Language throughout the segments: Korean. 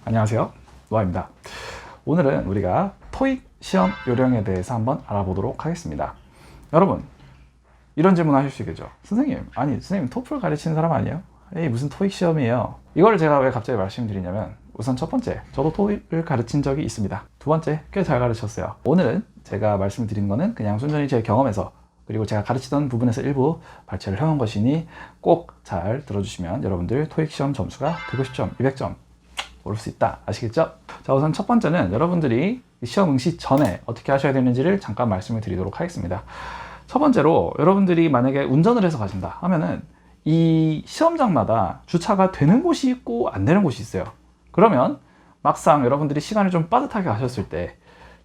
안녕하세요, 노아입니다. 오늘은 우리가 토익 시험 요령에 대해서 한번 알아보도록 하겠습니다. 여러분, 이런 질문 하실 수 있겠죠. 선생님 토플 가르치는 사람 아니에요? 에이, 무슨 토익 시험이에요? 이걸 제가 왜 갑자기 말씀드리냐면, 우선 첫 번째, 저도 토익을 가르친 적이 있습니다. 두 번째, 꽤 잘 가르쳤어요. 오늘은 제가 말씀드리는 거는 그냥 순전히 제 경험에서, 그리고 제가 가르치던 부분에서 일부 발췌를 해온 것이니 꼭 잘 들어주시면 여러분들 토익 시험 점수가 150점, 200점 오를 수 있다. 아시겠죠? 자, 우선 첫 번째는 여러분들이 시험 응시 전에 어떻게 하셔야 되는지를 잠깐 말씀을 드리도록 하겠습니다. 첫 번째로, 여러분들이 만약에 운전을 해서 가신다 하면은 이 시험장마다 주차가 되는 곳이 있고 안 되는 곳이 있어요. 그러면 막상 여러분들이 시간을 좀 빠듯하게 가셨을 때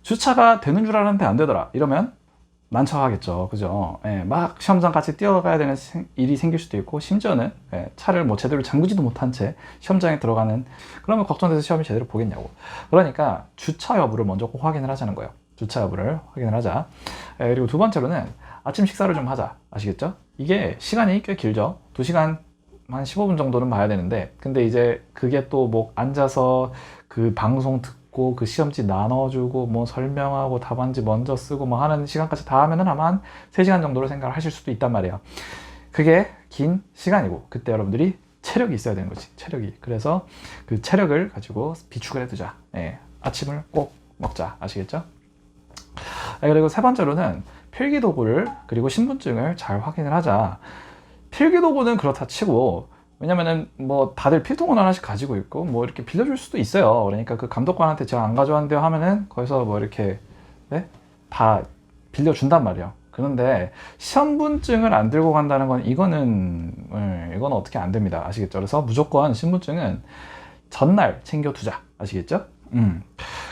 주차가 되는 줄 알았는데 안 되더라 이러면 난처하겠죠. 그죠? 예, 막 시험장 같이 뛰어가야 되는 일이 생길 수도 있고, 심지어는 차를 뭐 제대로 잠그지도 못한 채 시험장에 들어가는, 그러면 걱정돼서 시험을 제대로 보겠냐고. 그러니까 주차 여부를 먼저 꼭 확인을 하자는 거예요. 주차 여부를 확인을 하자. 그리고 두 번째로는 아침 식사를 좀 하자. 아시겠죠? 이게 시간이 꽤 길죠. 2시간 한 15분 정도는 봐야 되는데, 근데 이제 그게 또 뭐 앉아서 그 방송 듣고 그 시험지 나눠주고 뭐 설명하고 답안지 먼저 쓰고 뭐 하는 시간까지 다 하면은 아마 한 3시간 정도로 생각을 하실 수도 있단 말이에요. 그게 긴 시간이고, 그때 여러분들이 체력이 있어야 되는 거지, 체력이. 그래서 그 체력을 가지고 비축을 해두자. 아침을 꼭 먹자. 아시겠죠? 그리고 세 번째로는 필기도구를, 그리고 신분증을 잘 확인을 하자. 필기도구는 그렇다 치고, 왜냐면은 뭐 다들 필통은 하나씩 가지고 있고 뭐 이렇게 빌려줄 수도 있어요. 그러니까 그 감독관한테 제가 안 가져왔는데요 하면은 거기서 뭐 이렇게 다 빌려준단 말이에요. 그런데 시험분증을 안 들고 간다는 건 이거는 어떻게 안 됩니다. 아시겠죠? 그래서 무조건 신분증은 전날 챙겨두자. 아시겠죠?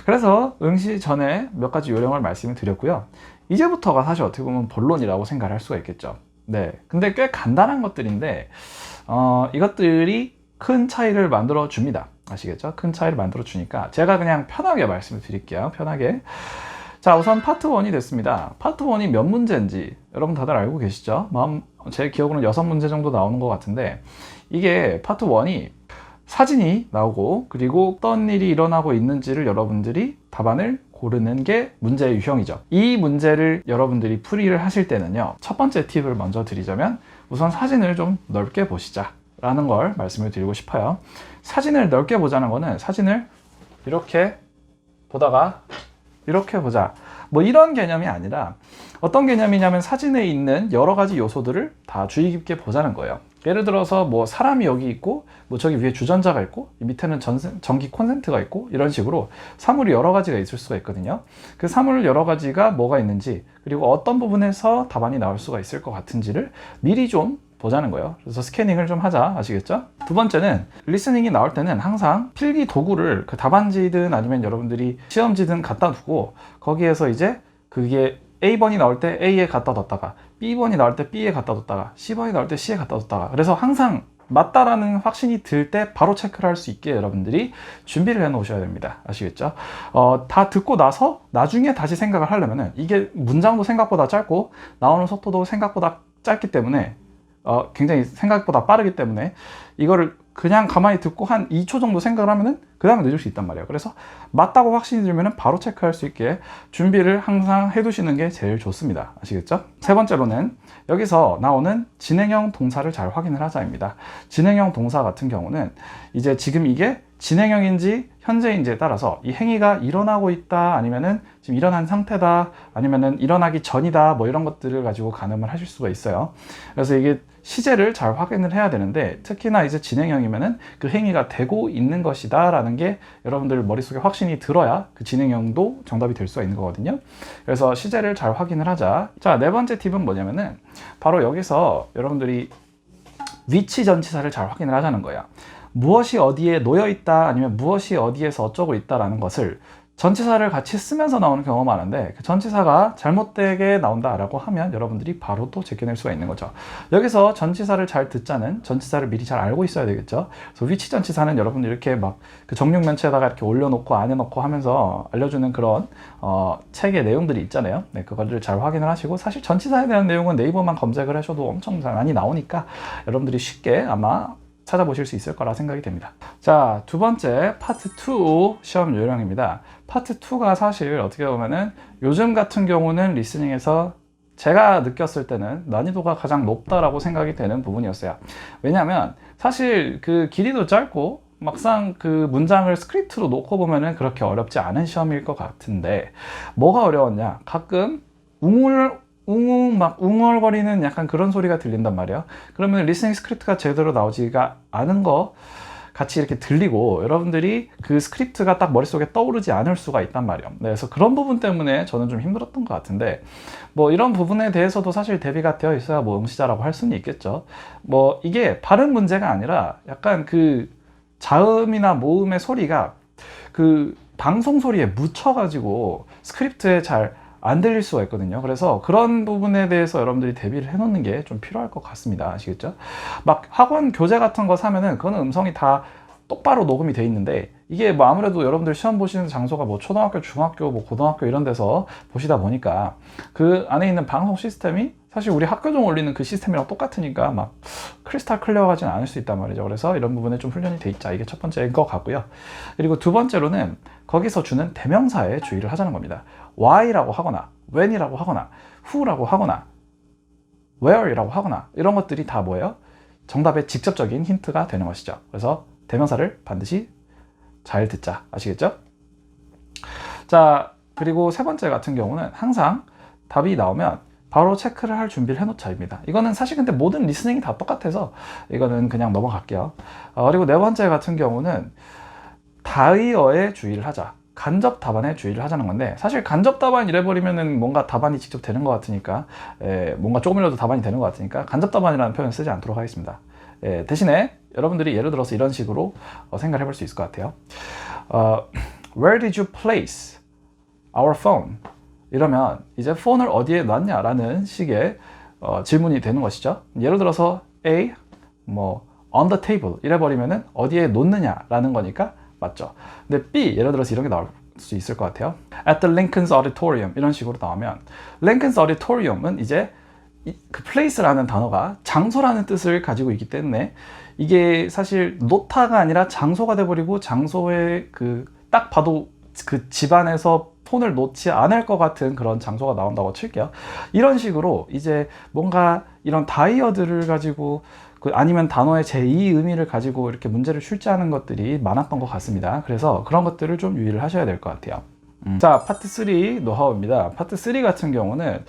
그래서 응시 전에 몇 가지 요령을 말씀을 드렸고요. 이제부터가 사실 어떻게 보면 본론이라고 생각할 수가 있겠죠. 네, 근데 꽤 간단한 것들인데 이것들이 큰 차이를 만들어 줍니다. 아시겠죠? 큰 차이를 만들어 주니까 제가 그냥 편하게 말씀을 드릴게요. 편하게. 자, 우선 파트 1이 됐습니다. 파트 1이 몇 문제인지 여러분 다들 알고 계시죠? 제 기억으로는 6문제 정도 나오는 것 같은데, 이게 파트 1이 사진이 나오고, 그리고 어떤 일이 일어나고 있는지를 여러분들이 답안을 고르는 게 문제의 유형이죠. 이 문제를 여러분들이 풀이를 하실 때는요, 첫 번째 팁을 먼저 드리자면, 우선 사진을 좀 넓게 보시자 라는 걸 말씀을 드리고 싶어요. 사진을 넓게 보자는 거는 사진을 이렇게 보다가 이렇게 보자, 뭐 이런 개념이 아니라, 어떤 개념이냐면 사진에 있는 여러 가지 요소들을 다 주의 깊게 보자는 거예요. 예를 들어서 뭐 사람이 여기 있고, 뭐 저기 위에 주전자가 있고, 이 밑에는 전기 콘센트가 있고, 이런 식으로 사물이 여러 가지가 있을 수가 있거든요. 그 사물 여러 가지가 뭐가 있는지, 그리고 어떤 부분에서 답안이 나올 수가 있을 것 같은지를 미리 좀 보자는 거예요. 그래서 스캐닝을 좀 하자. 아시겠죠? 두 번째는 리스닝이 나올 때는 항상 필기 도구를 그 답안지든 아니면 여러분들이 시험지든 갖다 두고, 거기에서 이제 그게 A번이 나올 때 A에 갖다 뒀다가, B번이 나올 때 B에 갖다 뒀다가, C번이 나올 때 C에 갖다 뒀다가, 그래서 항상 맞다라는 확신이 들 때 바로 체크를 할 수 있게 여러분들이 준비를 해 놓으셔야 됩니다. 아시겠죠? 다 듣고 나서 나중에 다시 생각을 하려면은, 이게 문장도 생각보다 짧고 나오는 속도도 생각보다 짧기 때문에, 굉장히 생각보다 빠르기 때문에 이거를 그냥 가만히 듣고 한 2초 정도 생각을 하면은 그 다음에 늦을 수 있단 말이에요. 그래서 맞다고 확신이 들면은 바로 체크할 수 있게 준비를 항상 해두시는 게 제일 좋습니다. 아시겠죠? 세 번째로는 여기서 나오는 진행형 동사를 잘 확인을 하자입니다. 진행형 동사 같은 경우는 이제 지금 이게 진행형인지 현재인지에 따라서 이 행위가 일어나고 있다, 아니면은 지금 일어난 상태다, 아니면은 일어나기 전이다, 뭐 이런 것들을 가지고 가늠을 하실 수가 있어요. 그래서 이게 시제를 잘 확인을 해야 되는데, 특히나 이제 진행형이면은 그 행위가 되고 있는 것이다 라는 게 여러분들 머릿속에 확신이 들어야 그 진행형도 정답이 될 수가 있는 거거든요. 그래서 시제를 잘 확인을 하자. 자, 네 번째 팁은 뭐냐면은 바로 여기서 여러분들이 위치 전치사를 잘 확인을 하자는 거예요. 무엇이 어디에 놓여 있다, 아니면 무엇이 어디에서 어쩌고 있다라는 것을 전치사를 같이 쓰면서 나오는 경우가 많은데, 그 전치사가 잘못되게 나온다라고 하면 여러분들이 바로 또 제껴낼 수가 있는 거죠. 여기서 전치사를 잘 듣자는 전치사를 미리 잘 알고 있어야 되겠죠. 그래서 위치 전치사는 여러분들 이렇게 막 그 정육면체에다가 이렇게 올려놓고 안에 넣고 하면서 알려주는 그런 책의 내용들이 있잖아요. 네, 그거를 잘 확인을 하시고, 사실 전치사에 대한 내용은 네이버만 검색을 하셔도 엄청 많이 나오니까 여러분들이 쉽게 아마 찾아보실 수 있을 거라 생각이 됩니다. 자, 두 번째 파트 2 시험 요령입니다. 파트 2가 사실 어떻게 보면은 요즘 같은 경우는 리스닝에서 제가 느꼈을 때는 난이도가 가장 높다라고 생각이 되는 부분이었어요. 왜냐하면 사실 그 길이도 짧고 막상 그 문장을 스크립트로 놓고 보면은 그렇게 어렵지 않은 시험일 것 같은데, 뭐가 어려웠냐? 가끔 웅얼거리는 약간 그런 소리가 들린단 말이에요. 그러면 리스닝 스크립트가 제대로 나오지가 않은 거 같이 이렇게 들리고, 여러분들이 그 스크립트가 딱 머릿속에 떠오르지 않을 수가 있단 말이에요. 네, 그래서 그런 부분 때문에 저는 좀 힘들었던 것 같은데, 뭐 이런 부분에 대해서도 사실 대비가 되어 있어야 뭐 응시자라고 할 수는 있겠죠. 뭐 이게 발음 문제가 아니라 약간 그 자음이나 모음의 소리가 그 방송 소리에 묻혀가지고 스크립트에 잘 안 들릴 수가 있거든요. 그래서 그런 부분에 대해서 여러분들이 대비를 해 놓는 게 좀 필요할 것 같습니다. 아시겠죠? 막 학원 교재 같은 거 사면은 그거는 음성이 다 똑바로 녹음이 돼 있는데, 이게 뭐 아무래도 여러분들 시험 보시는 장소가 뭐 초등학교, 중학교, 뭐 고등학교 이런 데서 보시다 보니까 그 안에 있는 방송 시스템이 사실 우리 학교종 올리는 그 시스템이랑 똑같으니까 막 크리스탈 클리어하진 않을 수 있단 말이죠. 그래서 이런 부분에 좀 훈련이 돼 있자, 이게 첫 번째인 것 같고요. 그리고 두 번째로는 거기서 주는 대명사에 주의를 하자는 겁니다. why라고 하거나 when이라고 하거나 who라고 하거나 where이라고 하거나 이런 것들이 다 뭐예요? 정답의 직접적인 힌트가 되는 것이죠. 그래서 대명사를 반드시 잘 듣자. 아시겠죠? 자, 그리고 세 번째 같은 경우는 항상 답이 나오면 바로 체크를 할 준비를 해놓자입니다. 이거는 사실 근데 모든 리스닝이 다 똑같아서 이거는 그냥 넘어갈게요. 그리고 네 번째 같은 경우는 다이어에 주의를 하자. 간접 답안에 주의를 하자는 건데, 사실 간접 답안 이래버리면은 뭔가 답안이 직접 되는 것 같으니까, 뭔가 조금이라도 답안이 되는 것 같으니까 간접 답안이라는 표현을 쓰지 않도록 하겠습니다. 대신에 여러분들이 예를 들어서 이런 식으로 생각을 해볼 수 있을 것 같아요. Where did you place our phone? 이러면 이제 폰을 어디에 놨냐라는 식의 질문이 되는 것이죠. 예를 들어서 A, 뭐 on the table 이래버리면은 어디에 놓느냐라는 거니까 맞죠. 근데 B, 예를 들어서 이런 게 나올 수 있을 것 같아요. At the Lincoln's Auditorium 이런 식으로 나오면, Lincoln's Auditorium은 이제 그 place라는 단어가 장소라는 뜻을 가지고 있기 때문에 이게 사실 놓다가 아니라 장소가 돼버리고, 장소에 그 딱 봐도 그 집안에서 폰을 놓지 않을 것 같은 그런 장소가 나온다고 칠게요. 이런 식으로 이제 뭔가 이런 다이어들을 가지고 아니면 단어의 제2 의미를 가지고 이렇게 문제를 출제하는 것들이 많았던 것 같습니다. 그래서 그런 것들을 좀 유의를 하셔야 될 것 같아요. 자, 파트 3 노하우입니다. 파트 3 같은 경우는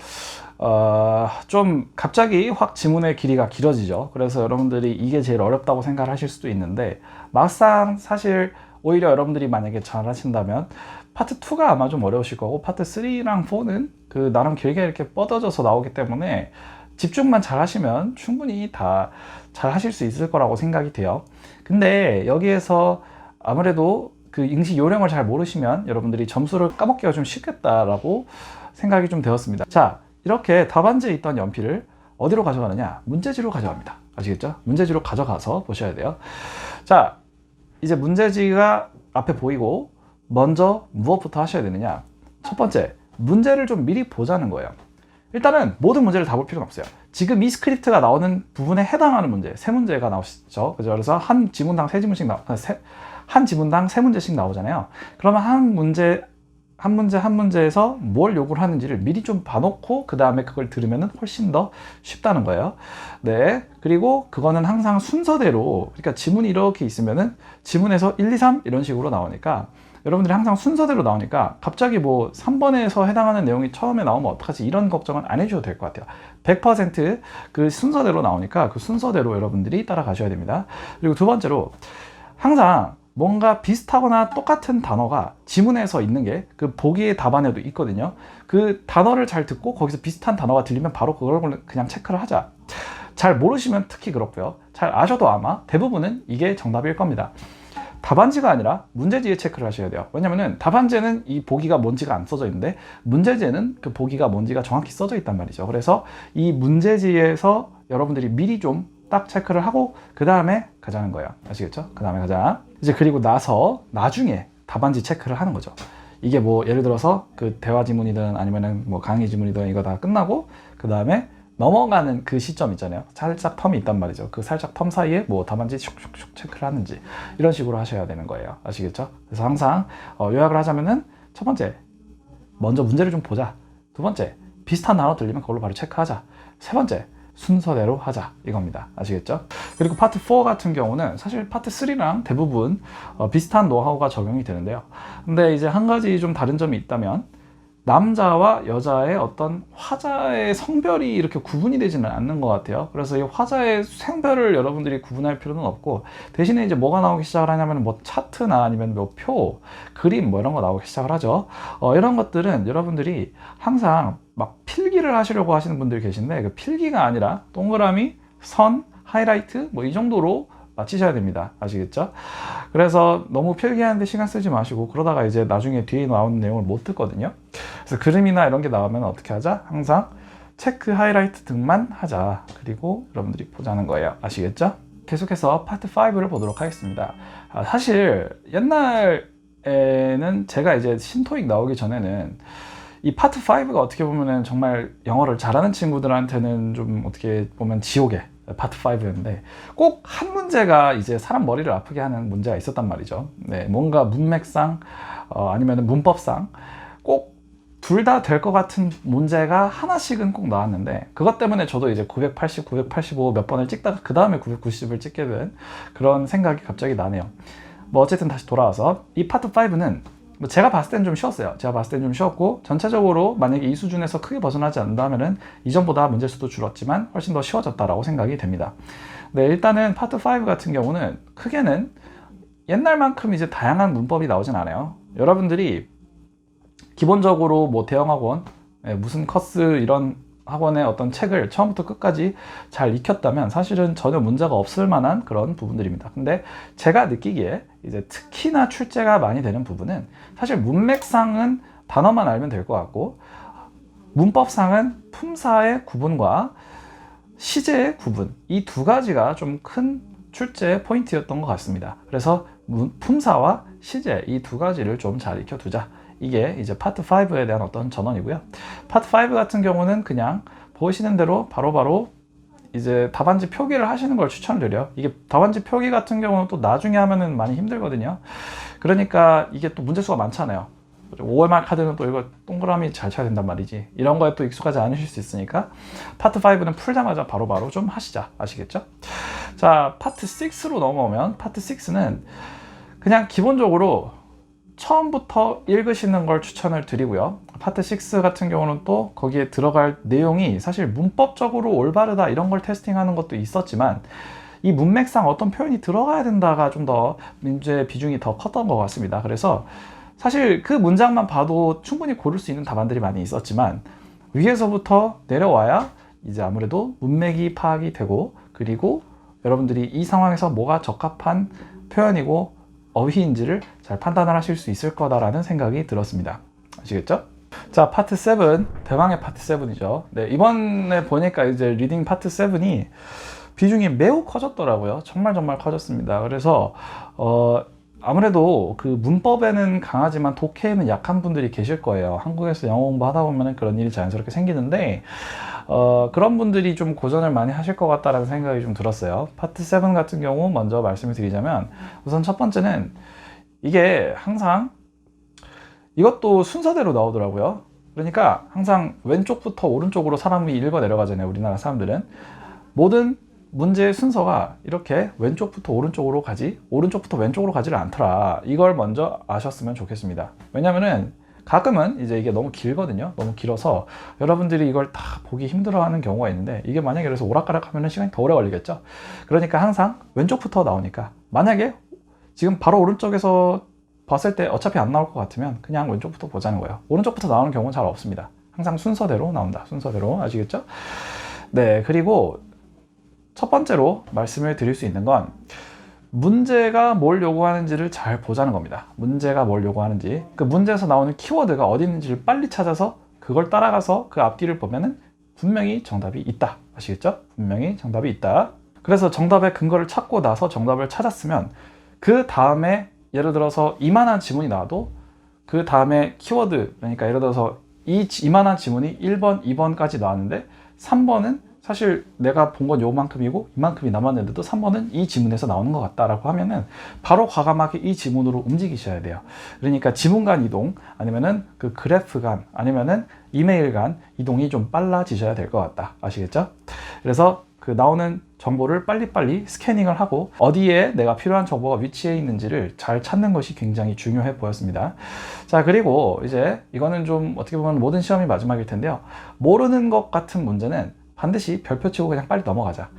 좀 갑자기 확 지문의 길이가 길어지죠. 그래서 여러분들이 이게 제일 어렵다고 생각을 하실 수도 있는데, 막상 사실 오히려 여러분들이 만약에 잘 하신다면 파트 2가 아마 좀 어려우실 거고, 파트 3랑 4는 그 나름 길게 이렇게 뻗어져서 나오기 때문에 집중만 잘 하시면 충분히 다 잘 하실 수 있을 거라고 생각이 돼요. 근데 여기에서 아무래도 그 응시 요령을 잘 모르시면 여러분들이 점수를 까먹기가 좀 쉽겠다라고 생각이 좀 되었습니다. 자, 이렇게 답안지에 있던 연필을 어디로 가져가느냐? 문제지로 가져갑니다. 아시겠죠? 문제지로 가져가서 보셔야 돼요. 자, 이제 문제지가 앞에 보이고 먼저 무엇부터 하셔야 되느냐? 첫 번째, 문제를 좀 미리 보자는 거예요. 일단은 모든 문제를 다 볼 필요는 없어요. 지금 이 스크립트가 나오는 부분에 해당하는 문제, 세 문제가 나오시죠. 그래서 한 지문당 세 문제씩 나오잖아요. 그러면 한 문제에서 뭘 요구를 하는지를 미리 좀 봐놓고 그 다음에 그걸 들으면 훨씬 더 쉽다는 거예요. 네. 그리고 그거는 항상 순서대로, 그러니까 지문이 이렇게 있으면은 지문에서 1, 2, 3 이런 식으로 나오니까, 여러분들이 항상 순서대로 나오니까 갑자기 뭐 3번에서 해당하는 내용이 처음에 나오면 어떡하지, 이런 걱정은 안 해주셔도 될 것 같아요. 100% 그 순서대로 나오니까 그 순서대로 여러분들이 따라가셔야 됩니다. 그리고 두 번째로, 항상 뭔가 비슷하거나 똑같은 단어가 지문에서 있는 게 그 보기의 답안에도 있거든요. 그 단어를 잘 듣고 거기서 비슷한 단어가 들리면 바로 그걸 그냥 체크를 하자. 잘 모르시면 특히 그렇고요. 잘 아셔도 아마 대부분은 이게 정답일 겁니다. 답안지가 아니라 문제지에 체크를 하셔야 돼요. 왜냐면은 답안지에는 이 보기가 뭔지가 안 써져 있는데, 문제지에는 그 보기가 뭔지가 정확히 써져 있단 말이죠. 그래서 이 문제지에서 여러분들이 미리 좀 딱 체크를 하고 그 다음에 가자는 거예요. 아시겠죠? 그 다음에 가자. 이제 그리고 나서 나중에 답안지 체크를 하는 거죠. 이게 뭐 예를 들어서 그 대화 지문이든 아니면은 뭐 강의 지문이든 이거 다 끝나고 그 다음에 넘어가는 그 시점 있잖아요. 살짝 텀이 있단 말이죠. 그 살짝 텀 사이에 뭐 답안지 슉슉슉 체크를 하는지 이런 식으로 하셔야 되는 거예요. 아시겠죠? 그래서 항상 요약을 하자면은 첫 번째, 먼저 문제를 좀 보자. 두 번째, 비슷한 단어 들리면 그걸로 바로 체크하자. 세 번째, 순서대로 하자 이겁니다. 아시겠죠? 그리고 파트 4 같은 경우는 사실 파트 3랑 대부분 비슷한 노하우가 적용이 되는데요. 근데 이제 한 가지 좀 다른 점이 있다면 남자와 여자의 어떤 화자의 성별이 이렇게 구분이 되지는 않는 것 같아요. 그래서 이 화자의 성별을 여러분들이 구분할 필요는 없고, 대신에 이제 뭐가 나오기 시작을 하냐면 뭐 차트나 아니면 뭐 표, 그림 뭐 이런 거 나오기 시작을 하죠. 이런 것들은 여러분들이 항상 막 필기를 하시려고 하시는 분들이 계신데, 그 필기가 아니라 동그라미, 선, 하이라이트 뭐 이 정도로 맞히셔야 됩니다. 아시겠죠? 그래서 너무 필기하는데 시간 쓰지 마시고, 그러다가 이제 나중에 뒤에 나오는 내용을 못 듣거든요. 그래서 그림이나 이런 게 나오면 어떻게 하자? 항상 체크, 하이라이트 등만 하자. 그리고 여러분들이 보자는 거예요. 아시겠죠? 계속해서 파트 5를 보도록 하겠습니다. 사실 옛날에는 제가 이제 신토익 나오기 전에는 이 파트 5가 어떻게 보면은 정말 영어를 잘하는 친구들한테는 좀 어떻게 보면 지옥의 파트 5였는데, 꼭 한 문제가 이제 사람 머리를 아프게 하는 문제가 있었단 말이죠. 네, 뭔가 문맥상 아니면 문법상 꼭 둘 다 될 것 같은 문제가 하나씩은 꼭 나왔는데, 그것 때문에 저도 이제 980, 985 몇 번을 찍다가 그 다음에 990을 찍게 된 그런 생각이 갑자기 나네요. 뭐 어쨌든 다시 돌아와서 이 파트 5는 뭐 제가 봤을 때는 좀 쉬웠어요. 제가 봤을 때는 좀 쉬웠고, 전체적으로 만약에 이 수준에서 크게 벗어나지 않는다면은 이전보다 문제 수도 줄었지만 훨씬 더 쉬워졌다라고 생각이 됩니다. 네, 일단은 파트 5 같은 경우는 크게는 옛날만큼 이제 다양한 문법이 나오진 않아요. 여러분들이 기본적으로 뭐 대형학원, 무슨 커스 이런 학원의 어떤 책을 처음부터 끝까지 잘 익혔다면 사실은 전혀 문제가 없을 만한 그런 부분들입니다. 근데 제가 느끼기에 이제 특히나 출제가 많이 되는 부분은 사실 문맥상은 단어만 알면 될 것 같고, 문법상은 품사의 구분과 시제의 구분, 이 두 가지가 좀 큰 출제 포인트였던 것 같습니다. 그래서 품사와 시제 이 두 가지를 좀 잘 익혀두자. 이게 이제 파트 5에 대한 어떤 전언이고요. 파트 5 같은 경우는 그냥 보시는 대로 바로바로 이제 답안지 표기를 하시는 걸 추천드려요. 이게 답안지 표기 같은 경우는 또 나중에 하면은 많이 힘들거든요. 그러니까 이게 또 문제수가 많잖아요. 5월말 카드는 또 이거 동그라미 잘 쳐야 된단 말이지. 이런 거에 또 익숙하지 않으실 수 있으니까 파트 5는 풀자마자 바로바로 좀 하시자. 아시겠죠? 자, 파트 6로 넘어오면 파트 6는 그냥 기본적으로 처음부터 읽으시는 걸 추천을 드리고요. 파트 6 같은 경우는 또 거기에 들어갈 내용이 사실 문법적으로 올바르다 이런 걸 테스팅하는 것도 있었지만, 이 문맥상 어떤 표현이 들어가야 된다가 좀 더 문제 비중이 더 컸던 것 같습니다. 그래서 사실 그 문장만 봐도 충분히 고를 수 있는 답안들이 많이 있었지만, 위에서부터 내려와야 이제 아무래도 문맥이 파악이 되고, 그리고 여러분들이 이 상황에서 뭐가 적합한 표현이고 어휘인지를 잘 판단을 하실 수 있을 거다라는 생각이 들었습니다. 아시겠죠? 자, 파트 7, 대망의 파트 7이죠. 네, 이번에 보니까 이제 리딩 파트 7이 비중이 매우 커졌더라고요. 정말 커졌습니다. 그래서 아무래도 그 문법에는 강하지만 독해에는 약한 분들이 계실 거예요. 한국에서 영어 공부하다 보면 그런 일이 자연스럽게 생기는데, 그런 분들이 좀 고전을 많이 하실 것 같다라는 생각이 좀 들었어요. 파트 7 같은 경우 먼저 말씀을 드리자면, 우선 첫 번째는 이게 항상 이것도 순서대로 나오더라고요. 그러니까 항상 왼쪽부터 오른쪽으로 사람이 읽어 내려가잖아요. 우리나라 사람들은 모든 문제의 순서가 이렇게 왼쪽부터 오른쪽으로 가지 오른쪽부터 왼쪽으로 가지를 않더라. 이걸 먼저 아셨으면 좋겠습니다. 왜냐면은 가끔은 이제 이게 너무 길거든요. 너무 길어서 여러분들이 이걸 다 보기 힘들어하는 경우가 있는데, 이게 만약에 그래서 오락가락 하면 시간이 더 오래 걸리겠죠. 그러니까 항상 왼쪽부터 나오니까, 만약에 지금 바로 오른쪽에서 봤을 때 어차피 안 나올 것 같으면 그냥 왼쪽부터 보자는 거예요. 오른쪽부터 나오는 경우는 잘 없습니다. 항상 순서대로 나온다. 순서대로. 아시겠죠? 네, 그리고 첫 번째로 말씀을 드릴 수 있는 건 문제가 뭘 요구하는지를 잘 보자는 겁니다. 문제가 뭘 요구하는지, 그 문제에서 나오는 키워드가 어디 있는지를 빨리 찾아서 그걸 따라가서 그 앞뒤를 보면은 분명히 정답이 있다. 아시겠죠? 분명히 정답이 있다. 그래서 정답의 근거를 찾고 나서 정답을 찾았으면 그 다음에 예를 들어서 이만한 지문이 나와도 그 다음에 키워드, 그러니까 예를 들어서 이만한 지문이 1번, 2번까지 나왔는데 3번은 사실 내가 본 건 요만큼이고 이만큼이 남았는데도 3번은 이 지문에서 나오는 것 같다라고 하면은 바로 과감하게 이 지문으로 움직이셔야 돼요. 그러니까 지문 간 이동 아니면은 그 그래프 간 아니면은 이메일 간 이동이 좀 빨라지셔야 될 것 같다. 아시겠죠? 그래서 그 나오는 정보를 빨리빨리 스캐닝을 하고 어디에 내가 필요한 정보가 위치해 있는지를 잘 찾는 것이 굉장히 중요해 보였습니다. 자, 그리고 이제 이거는 좀 어떻게 보면 모든 시험이 마지막일 텐데요. 모르는 것 같은 문제는 반드시 별표 치고 그냥 빨리 넘어가자.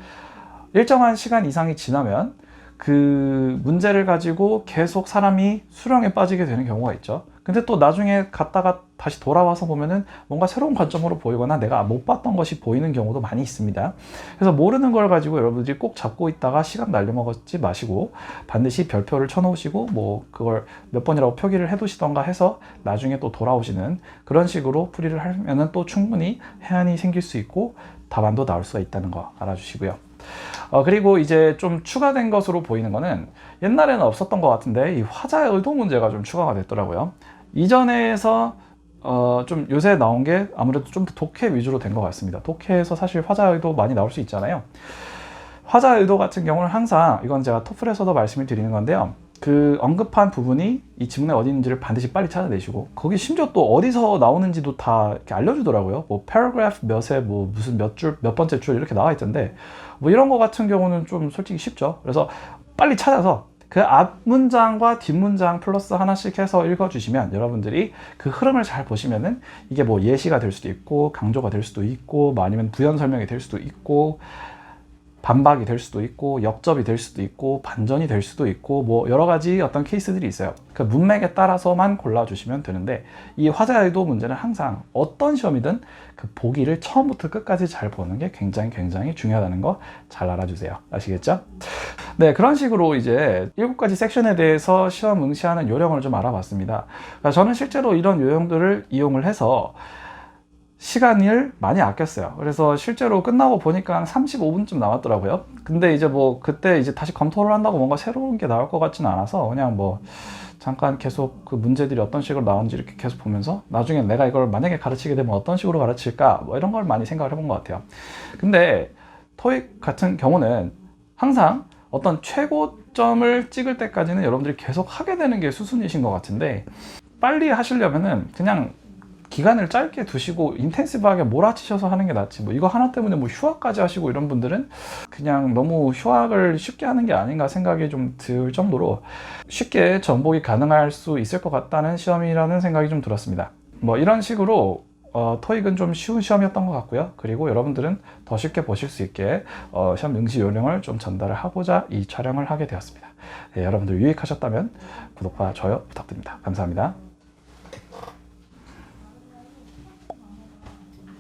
일정한 시간 이상이 지나면 그 문제를 가지고 계속 사람이 수렁에 빠지게 되는 경우가 있죠. 근데 또 나중에 갔다가 다시 돌아와서 보면은 뭔가 새로운 관점으로 보이거나 내가 못 봤던 것이 보이는 경우도 많이 있습니다. 그래서 모르는 걸 가지고 여러분들이 꼭 잡고 있다가 시간 날려먹지 마시고 반드시 별표를 쳐놓으시고 뭐 그걸 몇 번이라고 표기를 해두시던가 해서 나중에 또 돌아오시는 그런 식으로 풀이를 하면은 또 충분히 해안이 생길 수 있고 답안도 나올 수가 있다는 거 알아주시고요. 그리고 이제 좀 추가된 것으로 보이는 거는 옛날에는 없었던 것 같은데 이 화자의 의도 문제가 좀 추가가 됐더라고요. 이전에서 좀 요새 나온 게 아무래도 좀 더 독해 위주로 된 것 같습니다. 독해에서 사실 화자의 의도 많이 나올 수 있잖아요. 화자의 의도 같은 경우는 항상 이건 제가 토플에서도 말씀을 드리는 건데요. 그 언급한 부분이 이 지문에 어디 있는지를 반드시 빨리 찾아내시고 거기 심지어 또 어디서 나오는지도 다 이렇게 알려주더라고요. 뭐 paragraph 몇에 뭐 무슨 몇 줄 몇 번째 줄 이렇게 나와 있던데 뭐 이런 거 같은 경우는 좀 솔직히 쉽죠. 그래서 빨리 찾아서 그 앞 문장과 뒷 문장 플러스 하나씩 해서 읽어주시면 여러분들이 그 흐름을 잘 보시면은 이게 뭐 예시가 될 수도 있고 강조가 될 수도 있고 뭐 아니면 부연 설명이 될 수도 있고 반박이 될 수도 있고 역접이 될 수도 있고 반전이 될 수도 있고 뭐 여러 가지 어떤 케이스들이 있어요. 그 문맥에 따라서만 골라주시면 되는데 이 화자의 의도 문제는 항상 어떤 시험이든 그 보기를 처음부터 끝까지 잘 보는 게 굉장히 중요하다는 거 잘 알아주세요. 아시겠죠? 네, 그런 식으로 이제 7가지 섹션에 대해서 시험 응시하는 요령을 좀 알아봤습니다. 그러니까 저는 실제로 이런 요령들을 이용을 해서 시간을 많이 아꼈어요. 그래서 실제로 끝나고 보니까 한 35분쯤 남았더라고요. 근데 이제 뭐 그때 이제 다시 검토를 한다고 뭔가 새로운 게 나올 것 같지는 않아서 그냥 뭐 잠깐 계속 그 문제들이 어떤 식으로 나오는지 이렇게 계속 보면서 나중에 내가 이걸 만약에 가르치게 되면 어떤 식으로 가르칠까 뭐 이런 걸 많이 생각을 해본 것 같아요. 근데 토익 같은 경우는 항상 어떤 최고점을 찍을 때까지는 여러분들이 계속 하게 되는 게 수순이신 것 같은데 빨리 하시려면은 그냥 기간을 짧게 두시고 인텐시브하게 몰아치셔서 하는 게 낫지 뭐 이거 하나 때문에 뭐 휴학까지 하시고 이런 분들은 그냥 너무 휴학을 쉽게 하는 게 아닌가 생각이 좀 들 정도로 쉽게 정복이 가능할 수 있을 것 같다는 시험이라는 생각이 좀 들었습니다. 뭐 이런 식으로 토익은 좀 쉬운 시험이었던 것 같고요. 그리고 여러분들은 더 쉽게 보실 수 있게 시험 응시 요령을 좀 전달을 하고자 이 촬영을 하게 되었습니다. 네, 여러분들 유익하셨다면 구독과 좋아요 부탁드립니다. 감사합니다.